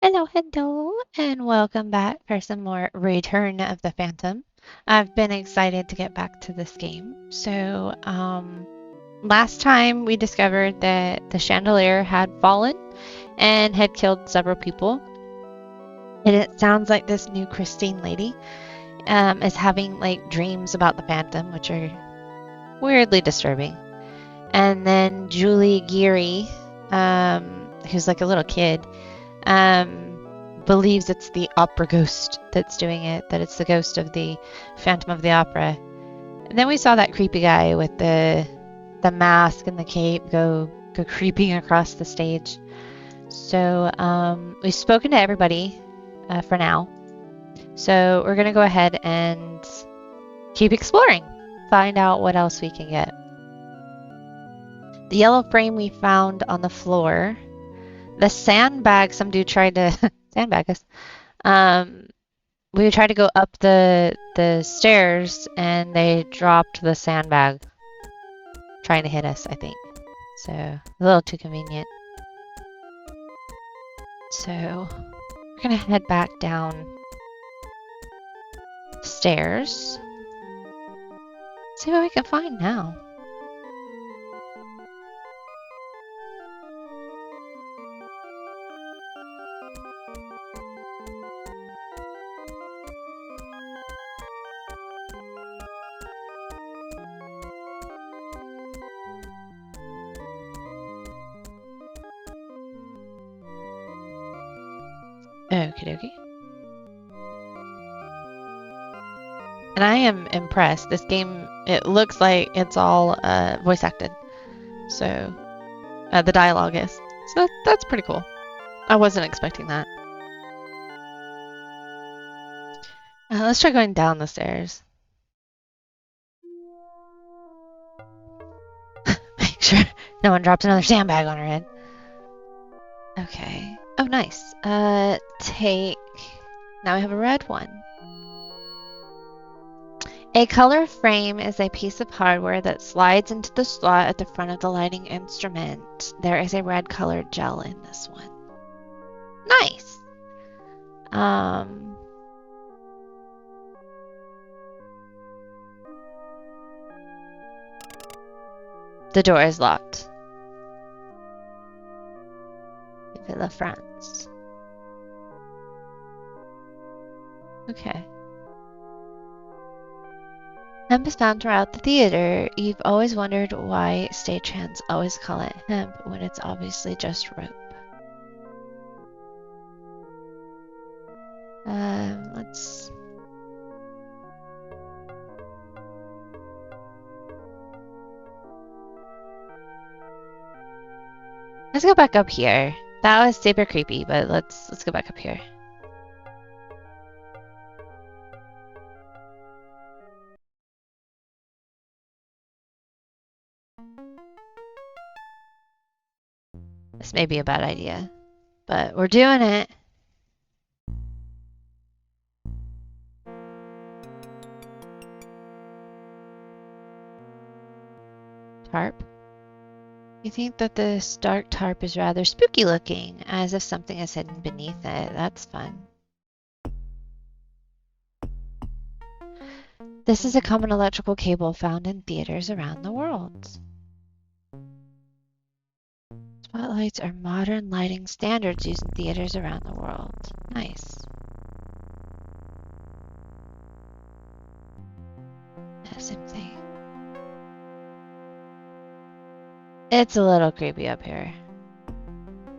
Hello, and welcome back for some more Return of the Phantom. I've been excited to get back to this game. Last time we discovered that the chandelier had fallen and had killed several people. And it sounds like this new Christine lady is having like dreams about the Phantom, which are weirdly disturbing. And then Julie Geary, who's like a little kid, believes it's the opera ghost that's doing it, that it's the ghost of the Phantom of the Opera. And then we saw that creepy guy with the mask and the cape go creeping across the stage. So we've spoken to everybody for now. So we're gonna go ahead and keep exploring, find out what else we can get. The yellow frame we found on the floor. The sandbag, some dude tried to sandbag us. We tried to go up the stairs and they dropped the sandbag trying to hit us, I think. So a little too convenient. So we're gonna head back down stairs. See what we can find now. Okie dokie. And I am impressed. This game, it looks like it's all voice acted. So the dialogue is. So that's pretty cool. I wasn't expecting that. Let's try going down the stairs. Make sure no one drops another sandbag on her head. Okay. Oh, nice. Take... Now we have a red one. A color frame is a piece of hardware that slides into the slot at the front of the lighting instrument. There is a red colored gel in this one. Nice! The door is locked. Villa France. Okay. Hemp is found throughout the theater. You've always wondered why stagehands always call it hemp when it's obviously just rope. Let's go back up here. That was super creepy, but let's go back up here. This may be a bad idea, but we're doing it. Tarp. You think that this dark tarp is rather spooky looking, as if something is hidden beneath it. That's fun. This is a common electrical cable found in theaters around the world. Spotlights are modern lighting standards used in theaters around the world. Nice. Same thing. It's a little creepy up here.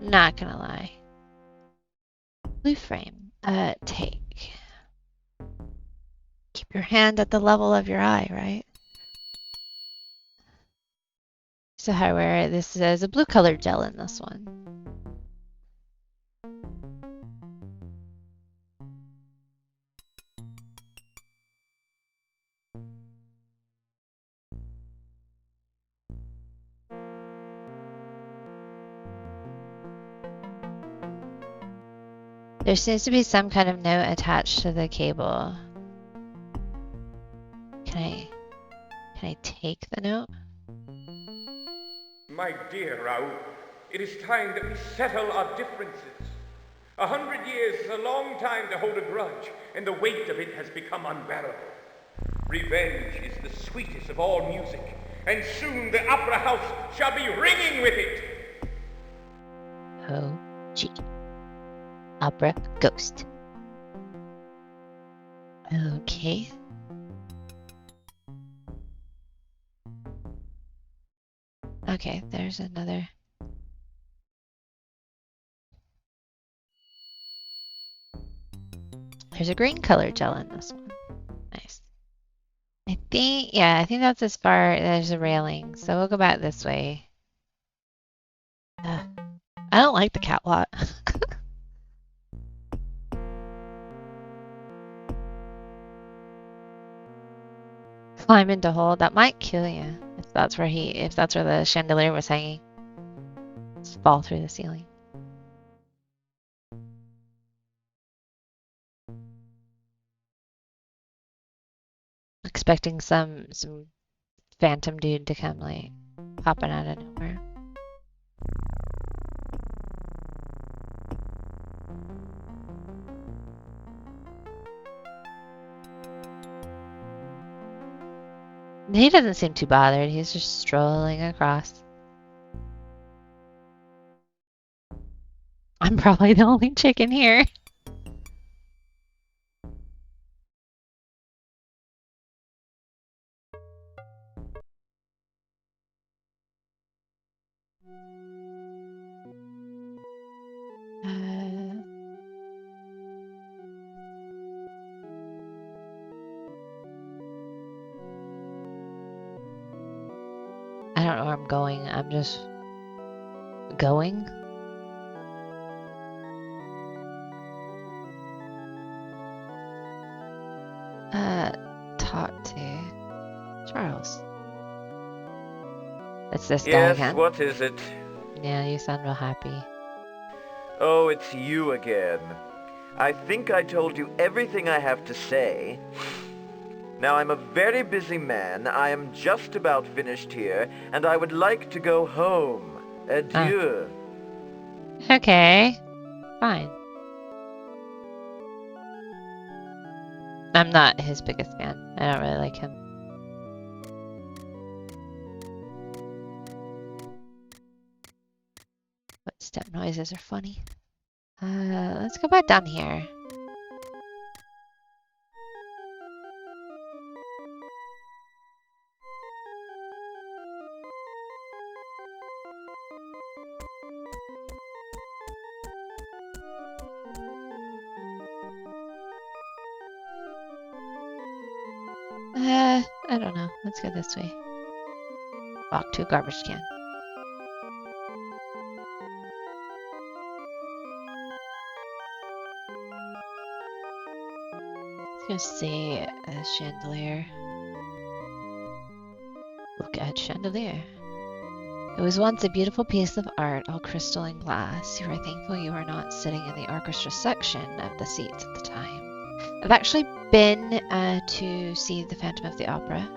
Not gonna lie. Blue frame. Take. Keep your hand at the level of your eye, right? So hardware, this is a blue colored gel in this one. There seems to be some kind of note attached to the cable. Can I take the note? My dear Raoul, it is time that we settle our differences. 100 years is a long time to hold a grudge, and the weight of it has become unbearable. Revenge is the sweetest of all music, and soon the opera house shall be ringing with it. Oh, gee. Opera ghost. Okay. Okay, there's another. There's a green color gel in this one. Nice. I think that's as far as a railing. So we'll go back this way. I don't like the catwalk. Climb into hole. That might kill you if that's where the chandelier was hanging. Just fall through the ceiling. Expecting some phantom dude to come like popping out of nowhere. He doesn't seem too bothered. He's just strolling across. I'm probably the only chick in here. I don't know where I'm going. I'm just going. Talk to Charles. It's this guy again. Yes, what is it? Yeah, you sound real happy. Oh, it's you again. I think I told you everything I have to say. Now, I'm a very busy man. I am just about finished here, and I would like to go home. Adieu. Okay, fine. I'm not his biggest fan. I don't really like him. Footstep noises are funny. Let's go back down here. I don't know. Let's go this way. Walk to a garbage can. Let's go see a chandelier. Look at chandelier. It was once a beautiful piece of art, all crystal and glass. You are thankful you are not sitting in the orchestra section of the seats at the time. I've actually been to see The Phantom of the Opera.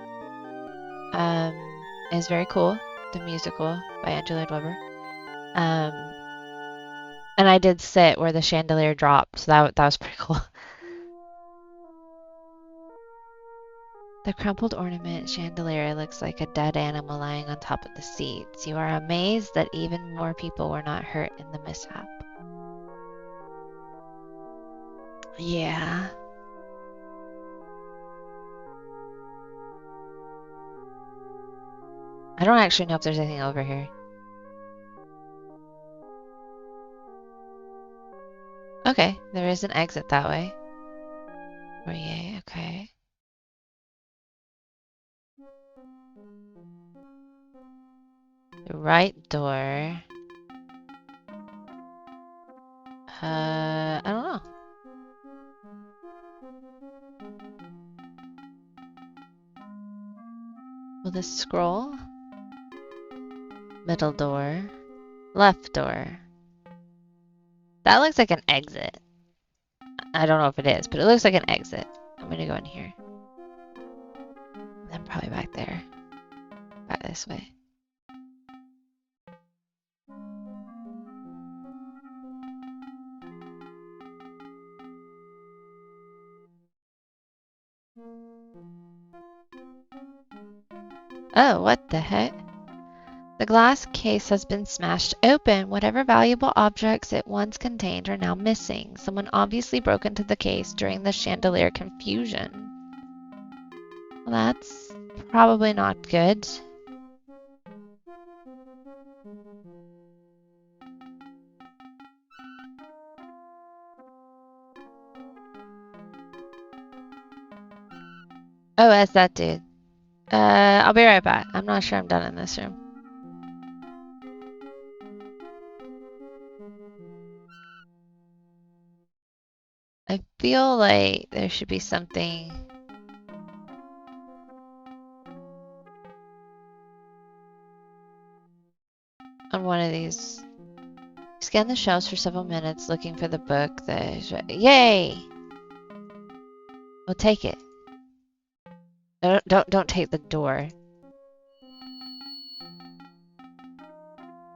It's very cool. The musical by Andrew Lloyd Webber. And I did sit where the chandelier dropped, so that was pretty cool. The crumpled ornament chandelier looks like a dead animal lying on top of the seats. You are amazed that even more people were not hurt in the mishap. Yeah. I don't actually know if there's anything over here. Okay, there is an exit that way. Oh, yay, okay. The right door. I don't know. Will this scroll? Middle door. Left door. That looks like an exit. I don't know if it is, but it looks like an exit. I'm gonna go in here. Then probably back there. Back this way. Oh, what the heck? The glass case has been smashed open. Whatever valuable objects it once contained are now missing. Someone obviously broke into the case during the chandelier confusion. Well, that's probably not good. Oh, as that dude. I'll be right back. I'm not sure I'm done in this room. I feel like there should be something. On one of these. Scan the shelves for several minutes looking for the book. Yay! We'll take it. Don't take the door.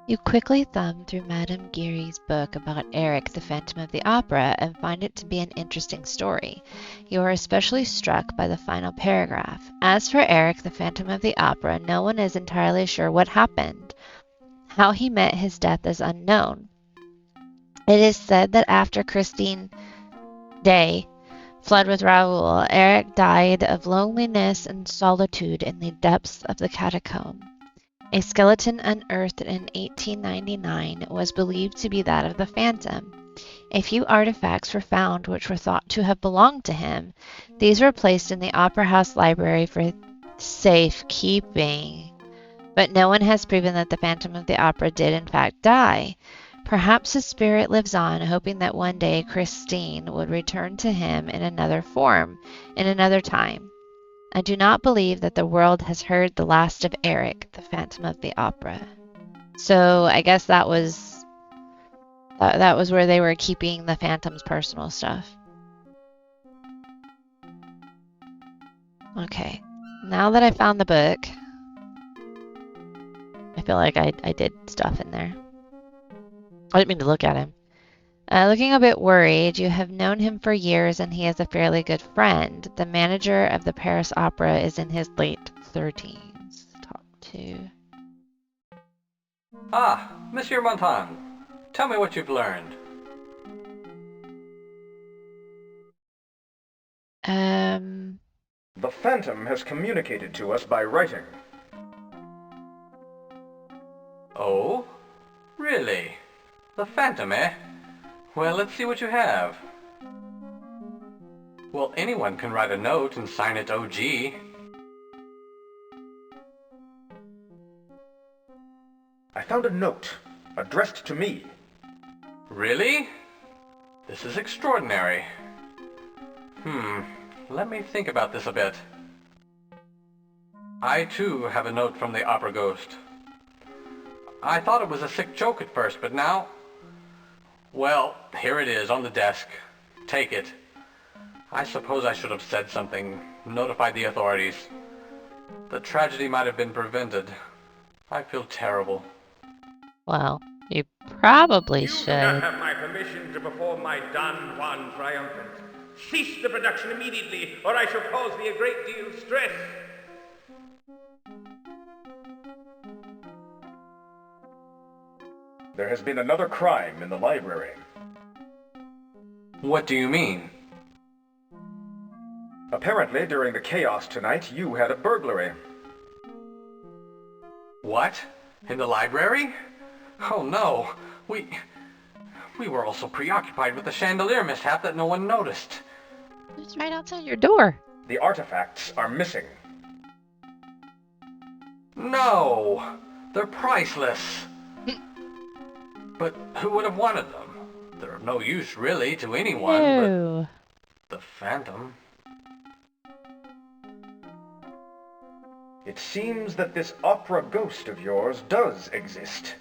You quickly thumb through Madame Geary's book about Eric, the Phantom of the Opera, and find it to be an interesting story. You are especially struck by the final paragraph. As for Eric, the Phantom of the Opera, no one is entirely sure what happened. How he met his death is unknown. It is said that after Christine Day fled with Raoul, Eric died of loneliness and solitude in the depths of the catacomb. A skeleton unearthed in 1899 was believed to be that of the Phantom. A few artifacts were found which were thought to have belonged to him. These were placed in the Opera House library for safekeeping, but no one has proven that the Phantom of the Opera did in fact die. Perhaps his spirit lives on, hoping that one day Christine would return to him in another form, in another time. I do not believe that the world has heard the last of Eric, the Phantom of the Opera. So I guess that was where they were keeping the Phantom's personal stuff. Okay, now that I found the book, I feel like I did stuff in there. I didn't mean to look at him. Looking a bit worried, you have known him for years and he is a fairly good friend. The manager of the Paris Opera is in his late 30s. Talk to... Ah, Monsieur Montand. Tell me what you've learned. The Phantom has communicated to us by writing. Oh? Really? The Phantom, eh? Well, let's see what you have. Well, anyone can write a note and sign it OG. I found a note, addressed to me. Really? This is extraordinary. Let me think about this a bit. I, too, have a note from the Opera Ghost. I thought it was a sick joke at first, but now... Well, here it is on the desk. Take it. I suppose I should have said something, notified the authorities. The tragedy might have been prevented. I feel terrible. Well, you probably You do should. not have my permission to perform my Don Juan triumphant. Cease the production immediately, or I shall cause thee a great deal of stress. There has been another crime in the library. What do you mean? Apparently, during the chaos tonight, you had a burglary. What? In the library? Oh no, we were all so preoccupied with the chandelier mishap that no one noticed. It's right outside your door. The artifacts are missing. No! They're priceless! But who would have wanted them? They're of no use, really, to anyone No. but the Phantom. It seems that this opera ghost of yours does exist.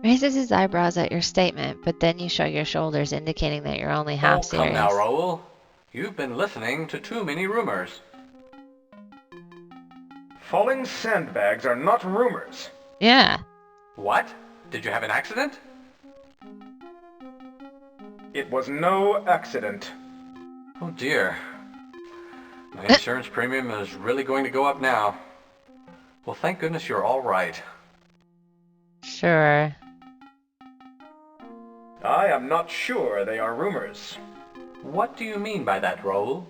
Raises his eyebrows at your statement, but then you shrug your shoulders, indicating that you're only half Oh, serious. come now, Raoul. You've been listening to too many rumors. Falling sandbags are not rumors. Yeah. What? Did you have an accident? It was no accident. Oh dear. My insurance premium is really going to go up now. Well, thank goodness you're all right. Sure. I am not sure they are rumors. What do you mean by that, Raoul?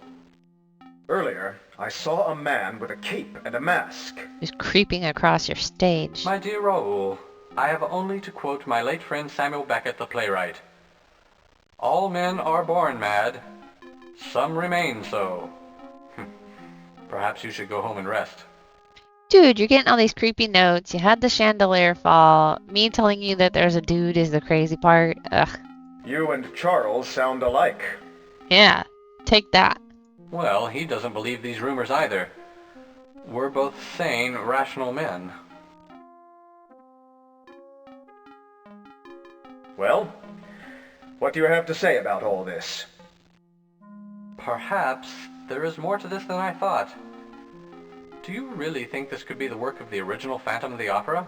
Earlier, I saw a man with a cape and a mask. Who's creeping across your stage? My dear Raoul, I have only to quote my late friend Samuel Beckett, the playwright. All men are born mad. Some remain so. Perhaps you should go home and rest. Dude, you're getting all these creepy notes. You had the chandelier fall. Me telling you that there's a dude is the crazy part. Ugh. You and Charles sound alike. Yeah, take that. Well, he doesn't believe these rumors either. We're both sane, rational men. Well, what do you have to say about all this? Perhaps there is more to this than I thought. Do you really think this could be the work of the original Phantom of the Opera?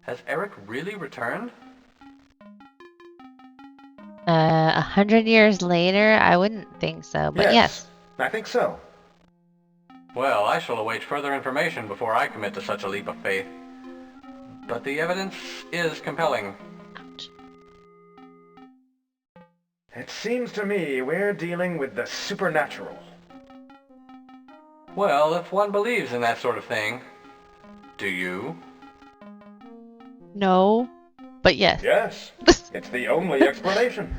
Has Eric really returned? 100 years later, I wouldn't think so, but yes. I think so. Well, I shall await further information before I commit to such a leap of faith. But the evidence is compelling. Ouch. It seems to me we're dealing with the supernatural. Well, if one believes in that sort of thing. Do you? No, but yes. Yes, it's the only explanation.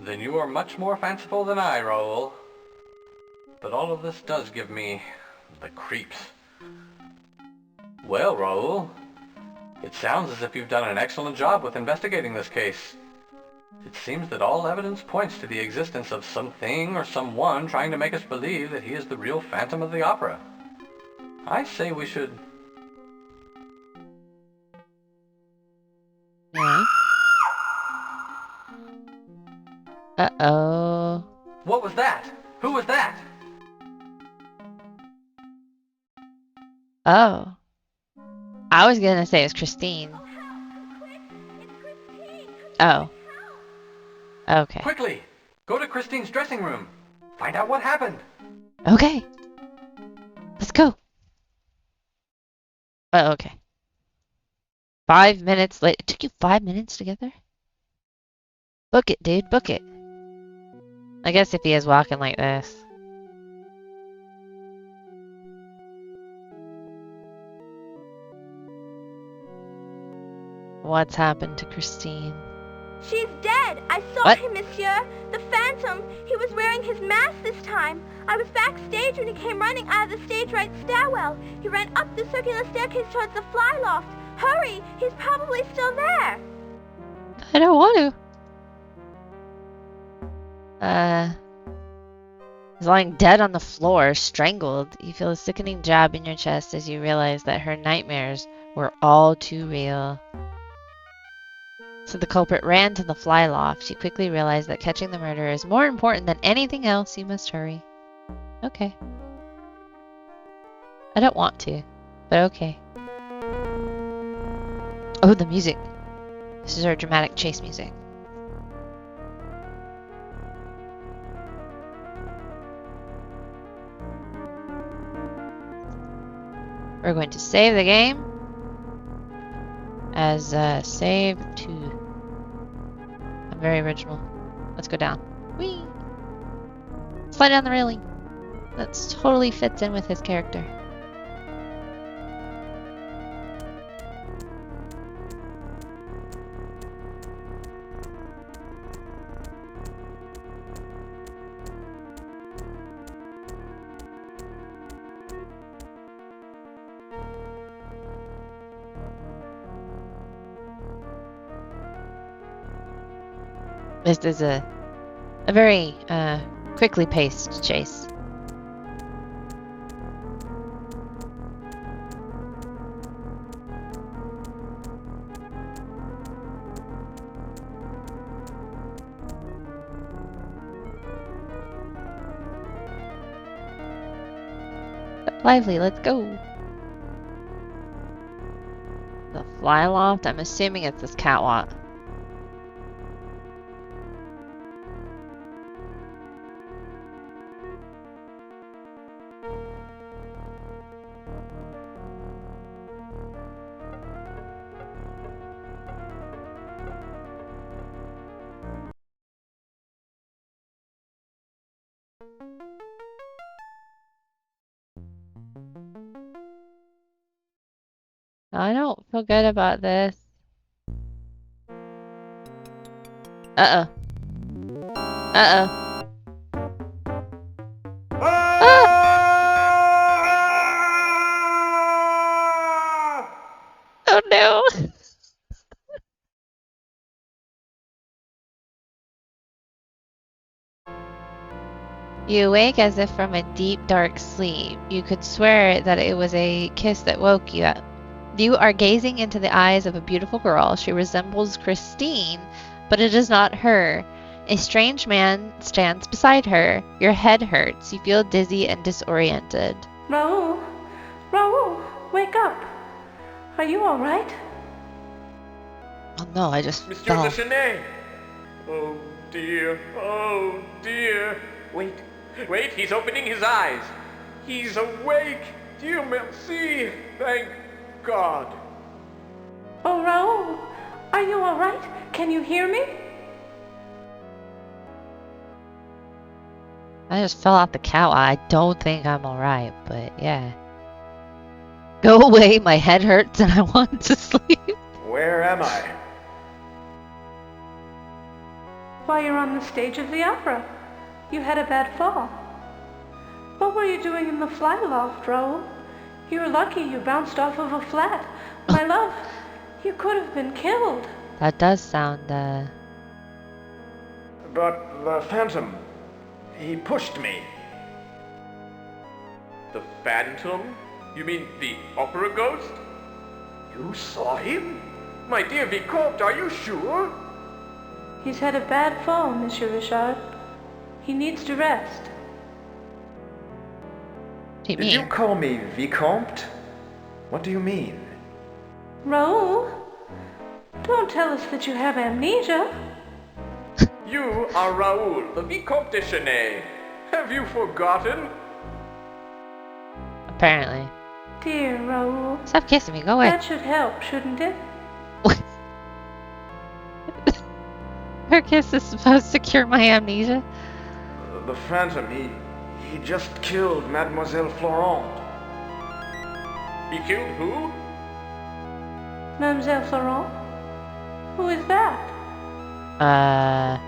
Then you are much more fanciful than I, Raoul. But all of this does give me the creeps. Well, Raoul, it sounds as if you've done an excellent job with investigating this case. It seems that all evidence points to the existence of something or someone trying to make us believe that he is the real Phantom of the Opera. I say we should... Yeah. Uh-oh. What was that? Who was that? Oh. I was gonna say it was Christine. Oh. Okay. Quickly! Go to Christine's dressing room. Find out what happened. Okay. Let's go. Oh, okay. 5 minutes late. It took you 5 minutes to get there? Book it, dude. Book it. I guess if he is walking like this. What's happened to Christine? She's dead! I saw What? him, monsieur! The Phantom! He was wearing his mask this time! I was backstage when he came running out of the stage right stairwell. He ran up the circular staircase towards the fly loft. Hurry! He's probably still there! I don't want to. He's lying dead on the floor, strangled. You feel a sickening jab in your chest as you realize that her nightmares were all too real. So the culprit ran to the fly loft. She quickly realized that catching the murderer is more important than anything else. You must hurry. Okay. I don't want to, but okay. Oh, the music. This is our dramatic chase music. We're going to save the game as save to. I'm very original. Let's go down. Whee! Slide down the railing. That totally fits in with his character. This is a very quickly paced chase. Lively, let's go. The fly loft? I'm assuming it's this catwalk. I don't feel good about this. Uh-oh. Uh-oh. Ah! Oh no! You awake as if from a deep, dark sleep. You could swear that it was a kiss that woke you up. You are gazing into the eyes of a beautiful girl. She resembles Christine, but it is not her. A strange man stands beside her. Your head hurts. You feel dizzy and disoriented. Raoul! Raoul! Wake up! Are you all right? Oh no, I just Mr. fell. Deschenais! Oh dear, oh dear. Wait, he's opening his eyes. He's awake. Dieu merci. Thank God. Oh, Raoul! Are you all right? Can you hear me? I just fell off the couch. I don't think I'm alright, but yeah. Go away, my head hurts and I want to sleep. Where am I? Why, you're on the stage of the opera. You had a bad fall. What were you doing in the fly loft, Raoul? You're lucky you bounced off of a flat. My love, you could have been killed. That does sound, But the Phantom, he pushed me. The Phantom? You mean the opera ghost? You saw him? My dear Vicomte, are you sure? He's had a bad fall, Monsieur Richard. He needs to rest. Did you call me Vicomte? What do you mean? Raoul, don't tell us that you have amnesia. You are Raoul, the Vicomte de Chenet. Have you forgotten? Apparently. Dear Raoul. Stop kissing me, go away. That should help, shouldn't it? Her kiss is supposed to cure my amnesia? The Phantom, he just killed Mademoiselle Florent. He killed who? Mademoiselle Florent? Who is that?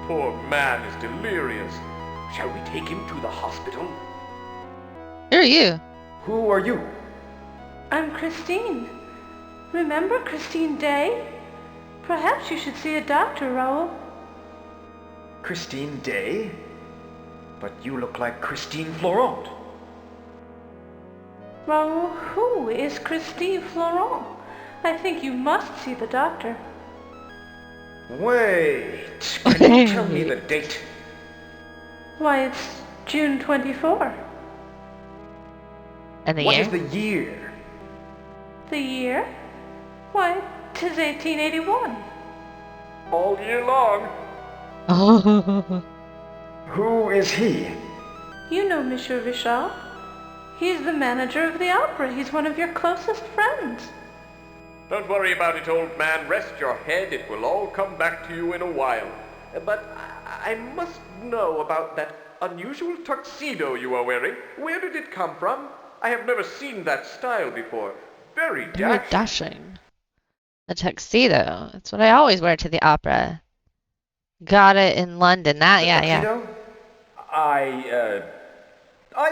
Poor man is delirious. Shall we take him to the hospital? Who are you? Who are you? I'm Christine. Remember Christine Day? Perhaps you should see a doctor, Raoul. Christine Day? But you look like Christine Florent. Raoul, who is Christine Florent? I think you must see the doctor. Wait, can you tell me the date? Why, it's June 24. And the What year? is the year? The year? Why, 'tis 1881. All year long. Oh. Who is he? You know Monsieur Richard. He's the manager of the opera. He's one of your closest friends. Don't worry about it, old man. Rest your head. It will all come back to you in a while. But I must know about that unusual tuxedo you are wearing. Where did it come from? I have never seen that style before. Very Very dashing. dashing. A tuxedo. That's what I always wear to the opera. Got it in London. That, yeah. Tuxedo? I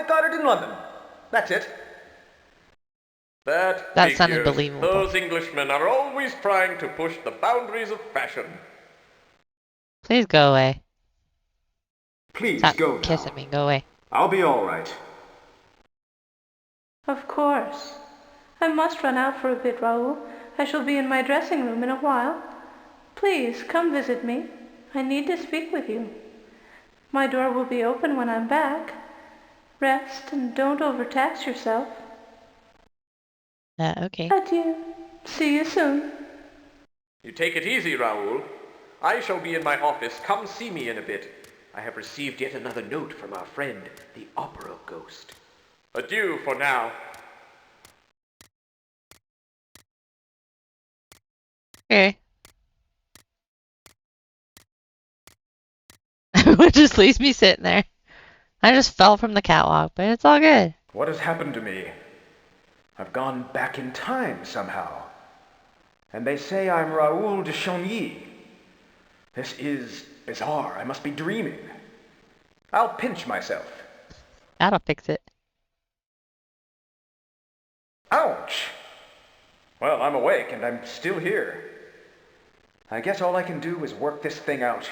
got it in London. That's it. That sounded figures. believable. Those Englishmen are always trying to push the boundaries of fashion. Please go away. Please Stop go now. kissing me. Go away. I'll be all right. Of course. I must run out for a bit, Raoul. I shall be in my dressing room in a while. Please, come visit me. I need to speak with you. My door will be open when I'm back. Rest and don't overtax yourself. Okay. Adieu. See you soon. You take it easy, Raoul. I shall be in my office. Come see me in a bit. I have received yet another note from our friend, the opera ghost. Adieu for now. Okay. Everyone just leaves me sitting there. I just fell from the catwalk, but it's all good. What has happened to me? I've gone back in time somehow. And they say I'm Raoul de Chagny. This is bizarre. I must be dreaming. I'll pinch myself. That'll fix it. Ouch! Well, I'm awake and I'm still here. I guess all I can do is work this thing out.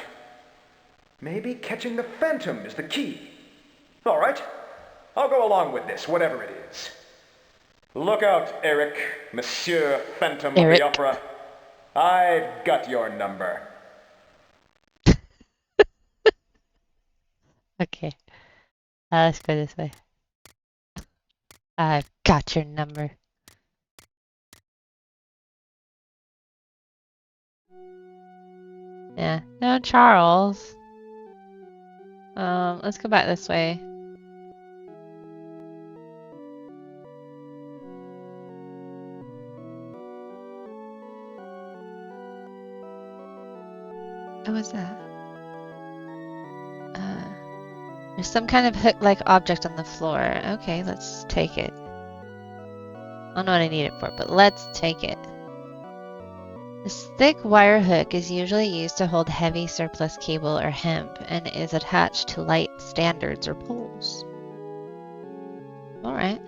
Maybe catching the phantom is the key. All right, I'll go along with this, whatever it is. Look out, Eric, Monsieur Phantom of the Opera. I've got your number. Okay. Let's go this way. I've got your number. Yeah. No, Charles. Let's go back this way. What was that? There's some kind of hook-like object on the floor. Okay, let's take it. I don't know what I need it for, but let's take it. This thick wire hook is usually used to hold heavy surplus cable or hemp and is attached to light standards or poles. Alright.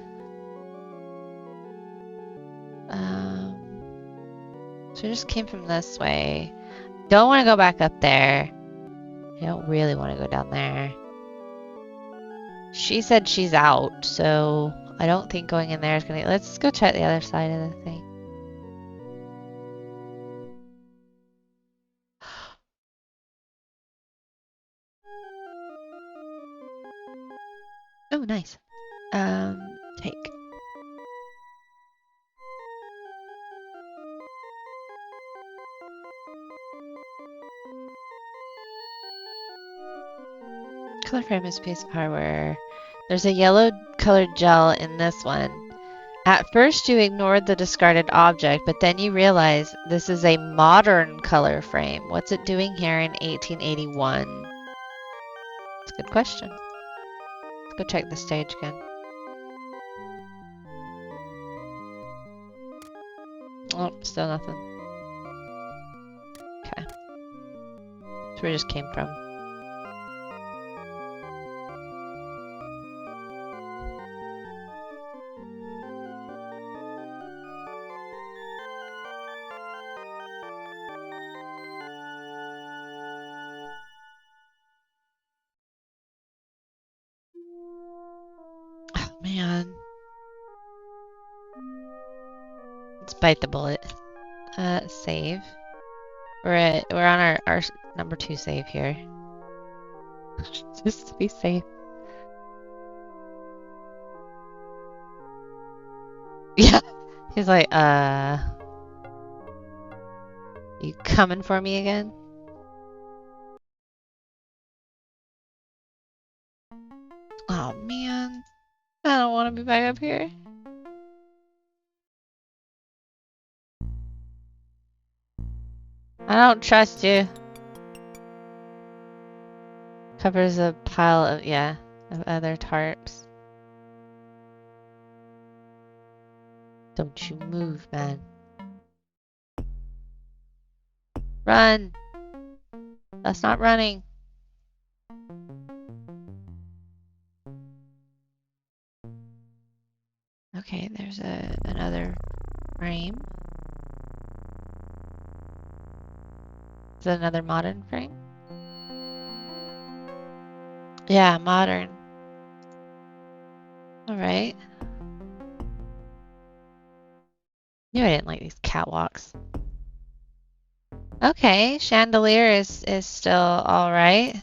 So we just came from this way. Don't want to go back up there. I don't really want to go down there. She said she's out, so I don't think going in there is gonna... Let's go check the other side of the thing. Oh, nice. Take. Color frame is a piece of hardware. There's a yellow colored gel in this one. At first you ignored the discarded object, but then you realize this is a modern color frame. What's it doing here in 1881? That's a good question. Let's go check the stage again. Oh, still nothing. Okay. That's where we just came from. Man. Let's bite the bullet. Save. We're on our number 2 save here. Just to be safe. Yeah. He's like, you coming for me again? Oh man. I don't want to be back up here. I don't trust you. Covers a pile of, yeah, of other tarps. Don't you move, man. Run! That's not running. Okay, there's another frame. Is that another modern frame? Yeah, modern. Alright. Knew I didn't like these catwalks. Okay, chandelier is still alright.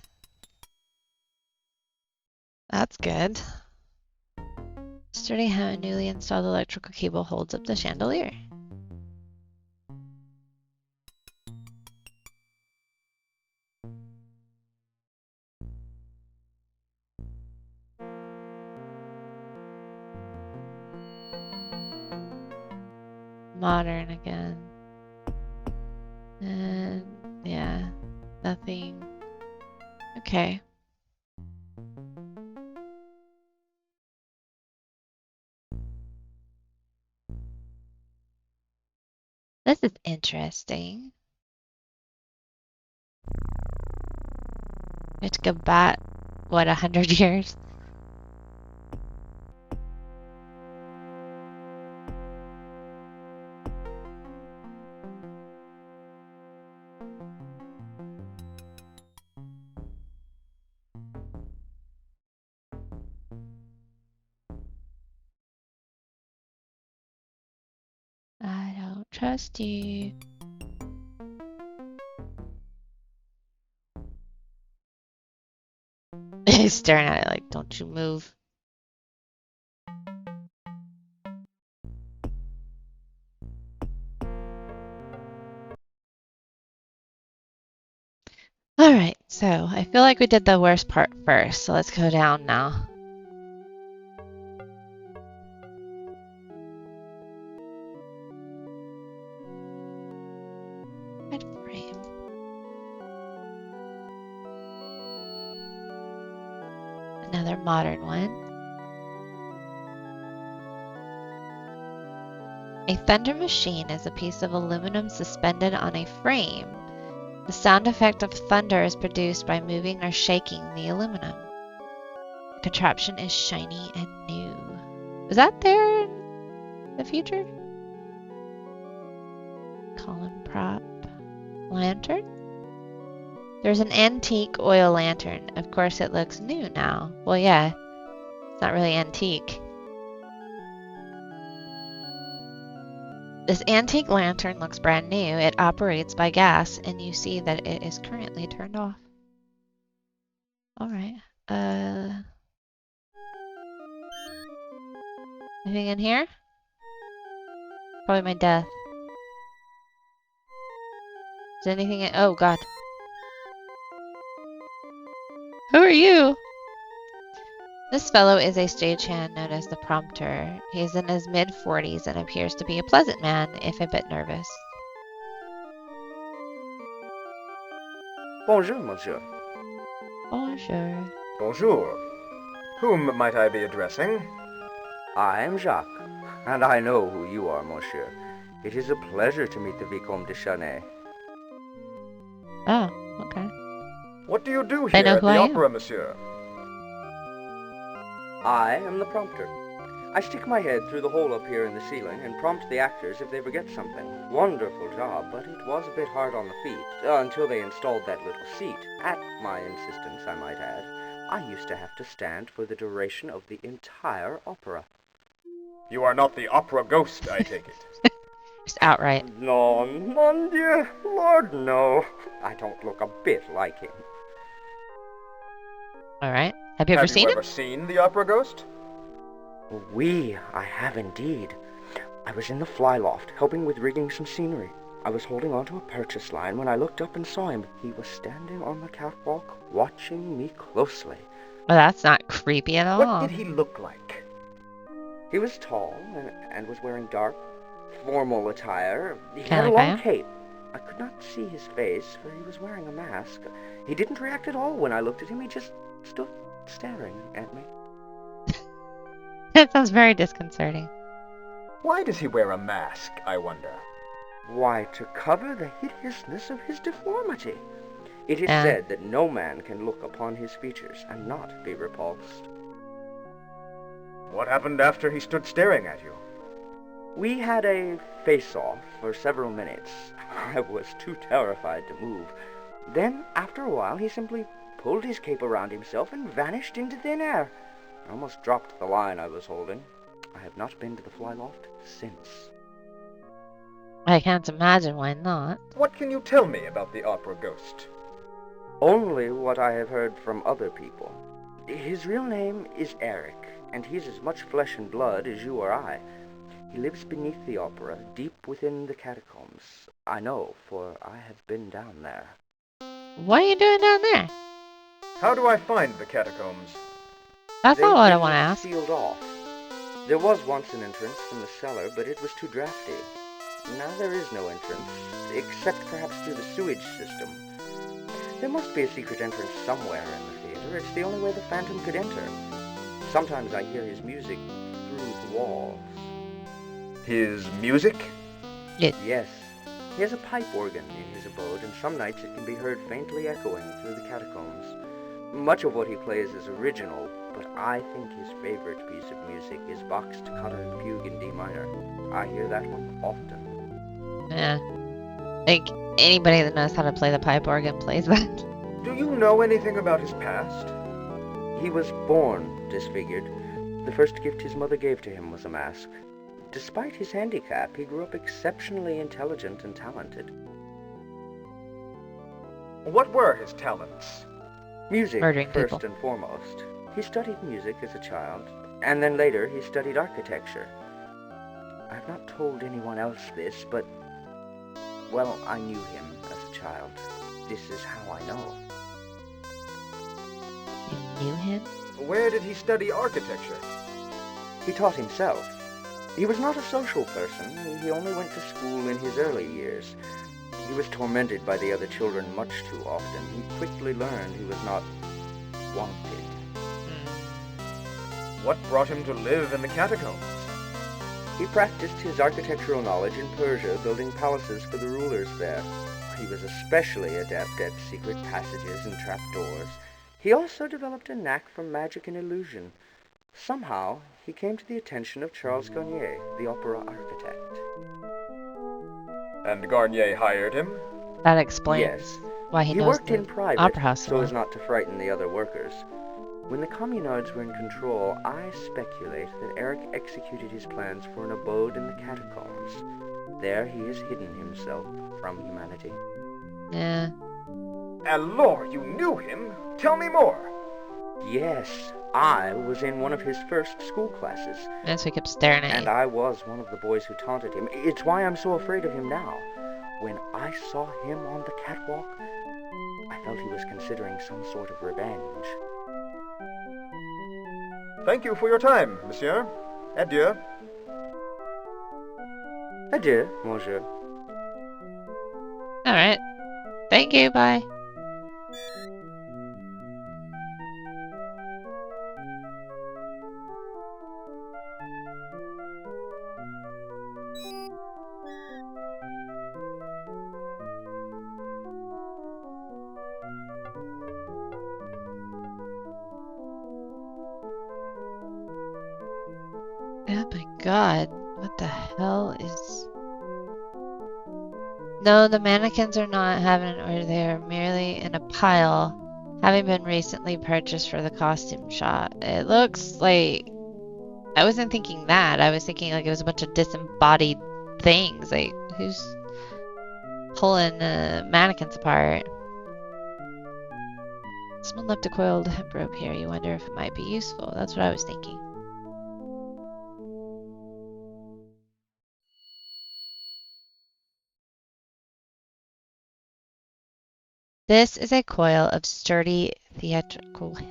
That's good. Sturdy how a newly installed electrical cable holds up the chandelier. Modern again. And yeah, nothing. Okay. This is interesting. We have to go back, what, 100 years? I don't trust you. He's staring at it like, don't you move. Alright, so I feel like we did the worst part first, so let's go down now. Red frame. Another modern one. A thunder machine is a piece of aluminum suspended on a frame. The sound effect of thunder is produced by moving or shaking the aluminum. The contraption is shiny and new. Was that there in the future? Column prop. Lantern? There's an antique oil lantern. Of course it looks new now. Well, yeah. It's not really antique. This antique lantern looks brand new. It operates by gas, and you see that it is currently turned off. Alright. Anything in here? Probably my death. Is anything in— oh god. Who are you? This fellow is a stagehand known as the Prompter. He is in his mid-40s and appears to be a pleasant man, if a bit nervous. Bonjour, monsieur. Bonjour. Bonjour. Whom might I be addressing? I am Jacques, and I know who you are, monsieur. It is a pleasure to meet the Vicomte de Chanay. Oh, okay. What do you do They here know at who the I am. opera, monsieur? I am the prompter. I stick my head through the hole up here in the ceiling and prompt the actors if they forget something. Wonderful job, but it was a bit hard on the feet, until they installed that little seat. At my insistence, I might add. I used to have to stand for the duration of the entire opera. You are not the opera ghost, I take it. Just outright. No, mon Dieu, Lord, no. I don't look a bit like him. Alright. Have you ever seen him? Seen the opera ghost? Oui, I have indeed. I was in the fly loft, helping with rigging some scenery. I was holding onto a purchase line when I looked up and saw him. He was standing on the catwalk, watching me closely. Well, that's not creepy at all. What did he look like? He was tall and was wearing dark, formal attire. He Kinda had a like I long am. cape. I could not see his face, for he was wearing a mask. He didn't react at all when I looked at him. He just stood staring at me. That sounds very disconcerting. Why does he wear a mask, I wonder? Why, to cover the hideousness of his deformity. It is Yeah. said that no man can look upon his features and not be repulsed. What happened after he stood staring at you? We had a face-off for several minutes. I was too terrified to move. Then, after a while, he simply pulled his cape around himself and vanished into thin air. I almost dropped the line I was holding. I have not been to the fly loft since. I can't imagine why not. What can you tell me about the opera ghost? Only what I have heard from other people. His real name is Eric, and he's as much flesh and blood as you or I. He lives beneath the opera, deep within the catacombs. I know, for I have been down there. What are you doing down there? How do I find the catacombs? That's They've not what I been want to ask. sealed off. There was once an entrance from the cellar, but it was too drafty. Now there is no entrance, except perhaps through the sewage system. There must be a secret entrance somewhere in the theater. It's the only way the Phantom could enter. Sometimes I hear his music through the walls. His music? Yes, He has a pipe organ in his abode, and some nights it can be heard faintly echoing through the catacombs. Much of what he plays is original, but I think his favorite piece of music is Bach's Toccata Fugue in D minor. I hear that one often. Yeah. Like, anybody that knows how to play the pipe organ plays that. Do you know anything about his past? He was born disfigured. The first gift his mother gave to him was a mask. Despite his handicap, he grew up exceptionally intelligent and talented. What were his talents? Music, Murdering first people. and foremost. He studied music as a child, and then later he studied architecture. I've not told anyone else this, but, well, I knew him as a child. This is how I know. You knew him? Where did he study architecture? He taught himself. He was not a social person. He only went to school in his early years. He was tormented by the other children much too often. He quickly learned he was not wanted. What brought him to live in the catacombs? He practiced his architectural knowledge in Persia, building palaces for the rulers there. He was especially adept at secret passages and trapdoors. He also developed a knack for magic and illusion. Somehow, he came to the attention of Charles Garnier, the opera architect. And Garnier hired him? That explains Yes. why he He knows worked the in private, opera house so so well. as not to frighten the other workers. When the communards were in control, I speculate that Eric executed his plans for an abode in the catacombs. There he has hidden himself from humanity. Yeah. Alors, you knew him? Tell me more. Yes, I was in one of his first school classes, And so he kept staring at and you. I was one of the boys who taunted him. It's why I'm so afraid of him now. When I saw him on the catwalk, I felt he was considering some sort of revenge. Thank you for your time, monsieur. Adieu. Adieu, monsieur. Alright. Thank you, bye. Oh my god, what the hell is... No, the mannequins are not having or they are merely in a pile, having been recently purchased for the costume shop. It looks like... I wasn't thinking that. I was thinking like it was a bunch of disembodied things. Like, who's pulling the mannequins apart? Someone left a coiled hemp rope here. You wonder if it might be useful. That's what I was thinking. This is a coil of sturdy theatrical hemp.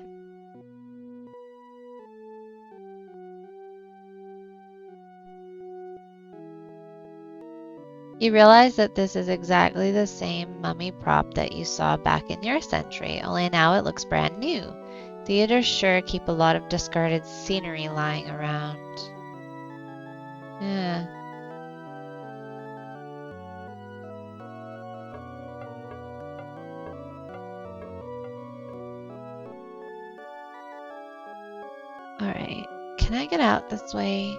You realize that this is exactly the same mummy prop that you saw back in your century, only now it looks brand new. Theaters sure keep a lot of discarded scenery lying around. Yeah. Alright, can I get out this way?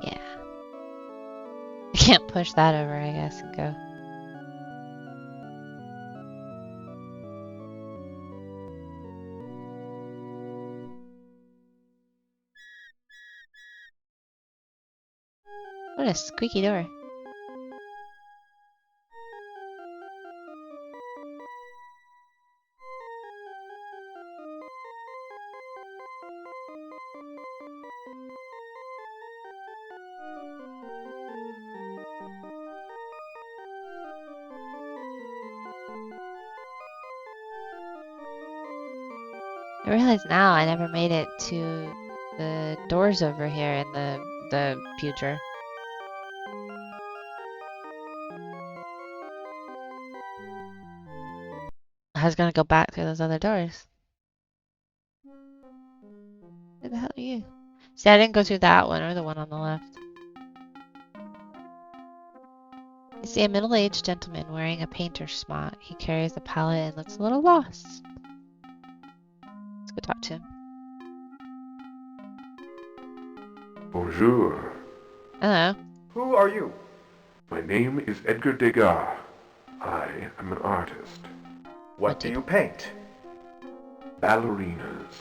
Yeah. I can't push that over, I guess, and go. What a squeaky door. I realize now I never made it to the doors over here in the future. I was gonna go back through those other doors. Who the hell are you? See, I didn't go through that one or the one on the left. You see a middle-aged gentleman wearing a painter's smock. He carries a palette and looks a little lost. Let's go talk to him. Bonjour. Hello. Who are you? My name is Edgar Degas. I am an artist. What do you paint? Ballerinas.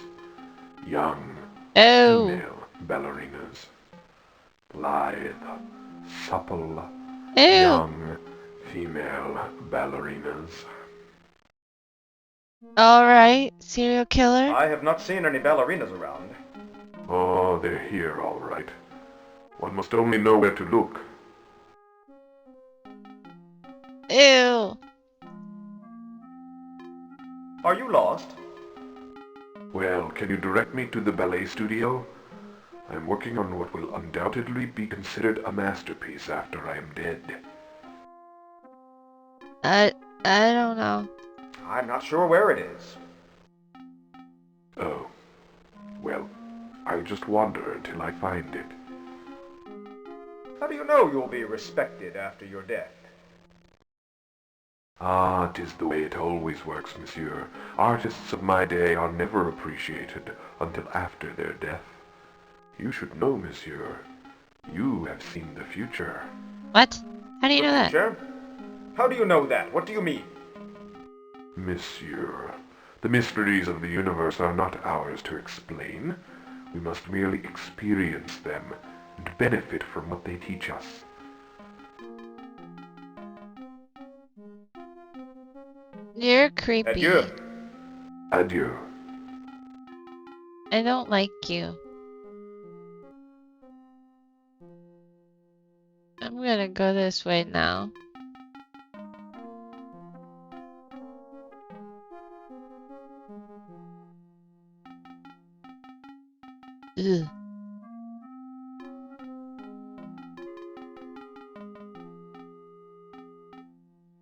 Young Oh. female ballerinas. Lithe, supple, Ew. young female ballerinas. Alright, serial killer. I have not seen any ballerinas around. Oh, they're here, all right. One must only know where to look. Ew. Are you lost? Well, can you direct me to the ballet studio? I'm working on what will undoubtedly be considered a masterpiece after I am dead. I don't know. I'm not sure where it is. Oh. Well, I'll just wander until I find it. How do you know you'll be respected after your death? Ah, 'tis the way it always works, monsieur. Artists of my day are never appreciated until after their death. You should know, monsieur. You have seen the future. What? How do you know that? Future? How do you know that? What do you mean? Monsieur, the mysteries of the universe are not ours to explain. We must merely experience them and benefit from what they teach us. You're creepy. Adieu. Adieu. I don't like you. I'm gonna go this way now. Ugh.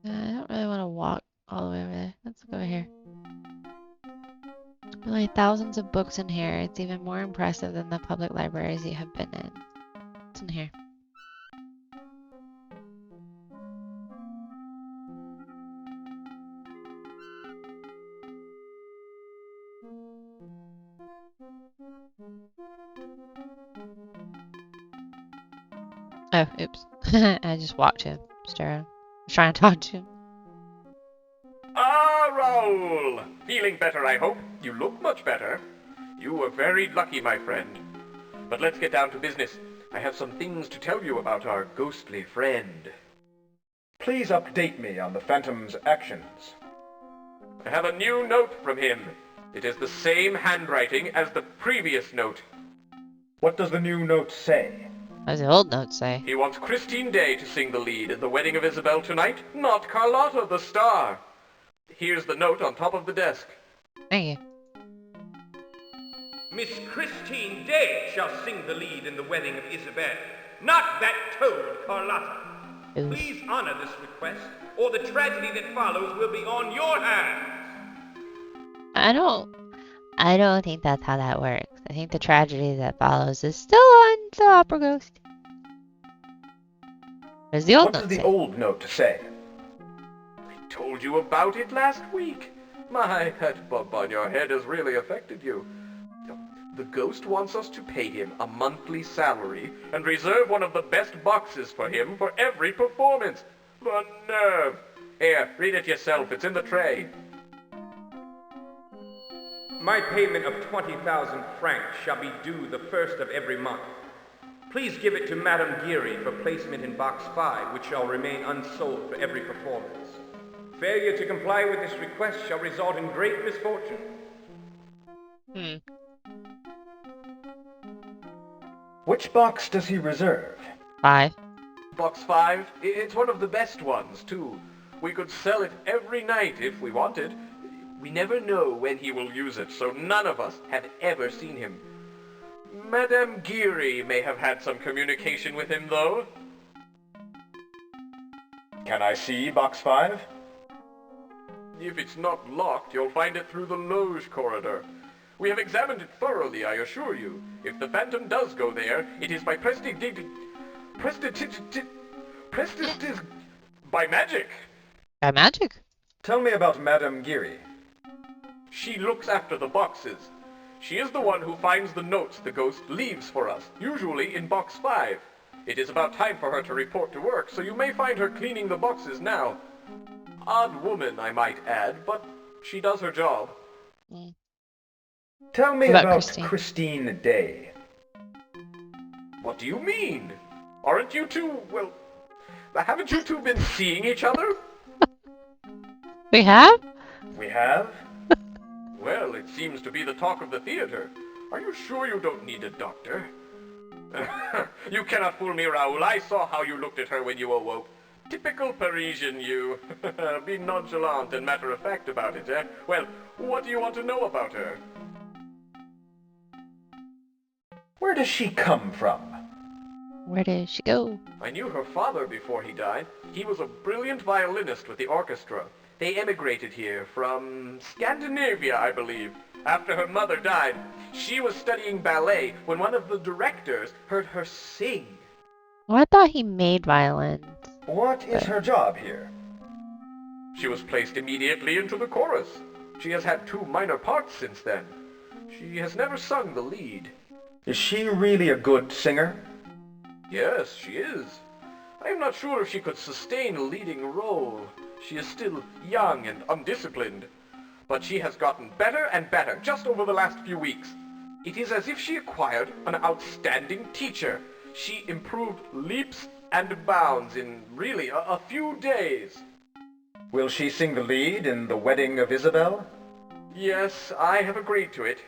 I don't really want to walk all the way over there. Let's look over here. Really, thousands of books in here. It's even more impressive than the public libraries you have been in. What's in here? Oh, oops. I just walked to him. Stare at him. I was trying to talk to him. Ah, Raoul! Feeling better, I hope. You look much better. You were very lucky, my friend. But let's get down to business. I have some things to tell you about our ghostly friend. Please update me on the Phantom's actions. I have a new note from him. It is the same handwriting as the previous note. What does the new note say? What does the old note say? He wants Christine Day to sing the lead at the wedding of Isabel tonight, not Carlotta the star. Here's the note on top of the desk. Thank you. Miss Christine Day shall sing the lead in the wedding of Isabel, not that toad Carlotta. Ooh. Please honor this request, or the tragedy that follows will be on your hands. I don't think that's how that works. I think the tragedy that follows is still on the Opera Ghost. There's the old What note does the say? old note say? I told you about it last week. My, that bump on your head has really affected you. The ghost wants us to pay him a monthly salary and reserve one of the best boxes for him for every performance. The nerve! Here, read it yourself. It's in the tray. My payment of 20,000 francs shall be due the first of every month. Please give it to Madame Geary for placement in Box 5, which shall remain unsold for every performance. Failure to comply with this request shall result in great misfortune. Which box does he reserve? 5. Box 5? It's one of the best ones, too. We could sell it every night if we wanted. We never know when he will use it, so none of us have ever seen him. Madame Geary may have had some communication with him, though. Can I see Box 5? If it's not locked, you'll find it through the loge corridor. We have examined it thoroughly, I assure you. If the Phantom does go there, it is by by magic. By magic. Tell me about Madame Geary. She looks after the boxes. She is the one who finds the notes the ghost leaves for us, usually in box 5. It is about time for her to report to work, so you may find her cleaning the boxes now. Odd woman, I might add, but she does her job. Mm. Tell me About about Christine. Christine Day. What do you mean? Aren't you two, well, haven't you two been seeing each other? We have? We have? Well, it seems to be the talk of the theater. Are you sure you don't need a doctor? You cannot fool me, Raoul. I saw how you looked at her when you awoke. Typical Parisian, you. Be nonchalant and matter-of-fact about it, eh? Well, what do you want to know about her? Where does she come from? Where did she go? I knew her father before he died. He was a brilliant violinist with the orchestra. They emigrated here from Scandinavia, I believe. After her mother died, she was studying ballet when one of the directors heard her sing. Well, I thought he made violins. What is her job here? She was placed immediately into the chorus. She has had 2 minor parts since then. She has never sung the lead. Is she really a good singer? Yes, she is. I am not sure if she could sustain a leading role. She is still young and undisciplined. But she has gotten better and better just over the last few weeks. It is as if she acquired an outstanding teacher. She improved leaps and bounds in really a few days. Will she sing the lead in The Wedding of Isabel? Yes, I have agreed to it.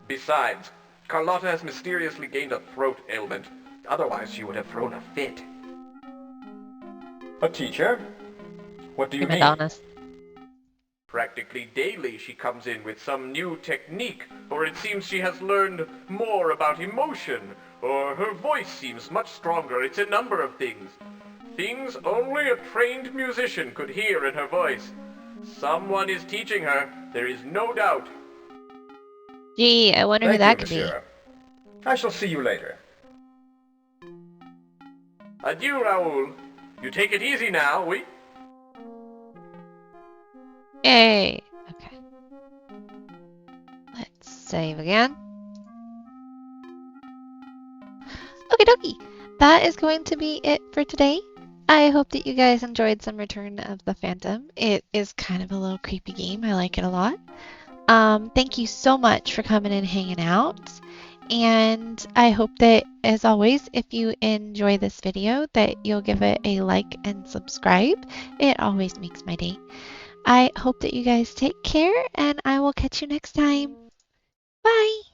Besides, Carlotta has mysteriously gained a throat ailment. Otherwise, she would have thrown a fit. A teacher? What do you mean? Adonis. Practically daily she comes in with some new technique, or it seems she has learned more about emotion, or her voice seems much stronger. It's a number of things. Things only a trained musician could hear in her voice. Someone is teaching her, there is no doubt. Gee, I wonder who that Thank you, could be. monsieur. I shall see you later. Adieu, Raoul. You take it easy now, oui? Yay! Okay. Let's save again. Okie dokie. That is going to be it for today. I hope that you guys enjoyed some Return of the Phantom. It is kind of a little creepy game. I like it a lot. Thank you so much for coming and hanging out. And I hope that, as always, if you enjoy this video, that you'll give it a like and subscribe. It always makes my day. I hope that you guys take care, and I will catch you next time. Bye!